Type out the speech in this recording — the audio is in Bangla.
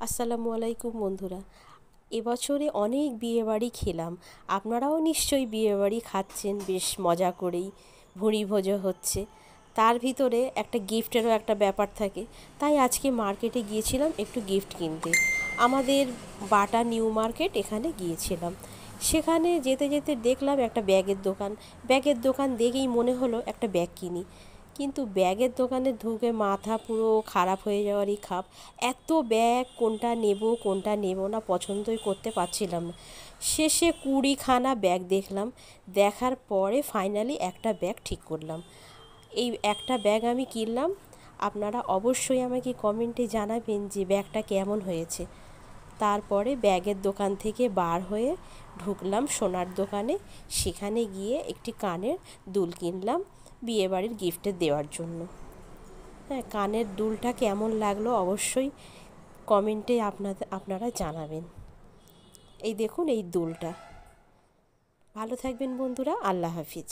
আসসালামু আলাইকুম বন্ধুরা। এবছরে অনেক বিয়েবাড়ি খেলাম। আপনারাও নিশ্চয়ই বিয়েবাড়ি খাচ্ছেন বেশ মজা করেই, ভুঁড়িভোজও হচ্ছে। তার ভিতরে একটা গিফটেরও একটা ব্যাপার থাকে। তাই আজকে মার্কেটে গিয়েছিলাম একটু গিফট কিনতে। আমাদের বাটা নিউ মার্কেট এখানে গিয়েছিলাম। সেখানে যেতে যেতে দেখলাম একটা ব্যাগের দোকান। ব্যাগের দোকান দেখেই মনে হলো একটা ব্যাগ কিনি, কিন্তু ব্যাগের দোকানে ঢুকে মাথা পুরো খারাপ হয়ে যাওয়ারই খাপ। এত ব্যাগ, কোনটা নেব কোনটা নেব না পছন্দই করতে পারছিলাম না। শেষে 20খানা ব্যাগ দেখলাম। দেখার পরে ফাইনালি একটা ব্যাগ ঠিক করলাম। এই একটা ব্যাগ আমি কিনলাম। আপনারা অবশ্যই আমাকে কমেন্টে জানাবেন যে ব্যাগটা কেমন হয়েছে। তারপরে ব্যাগের দোকান থেকে বার হয়ে ঢুকলাম সোনার দোকানে। সেখানে গিয়ে একটি কানের দুল কিনলাম বিয়েবাড়ির গিফটে দেওয়ার জন্য। হ্যাঁ, কানের দুলটা কেমন লাগলো অবশ্যই কমেন্টে আপনারা জানাবেন। এই দেখুন এই দুলটা। ভালো থাকবেন বন্ধুরা, আল্লাহ হাফিজ।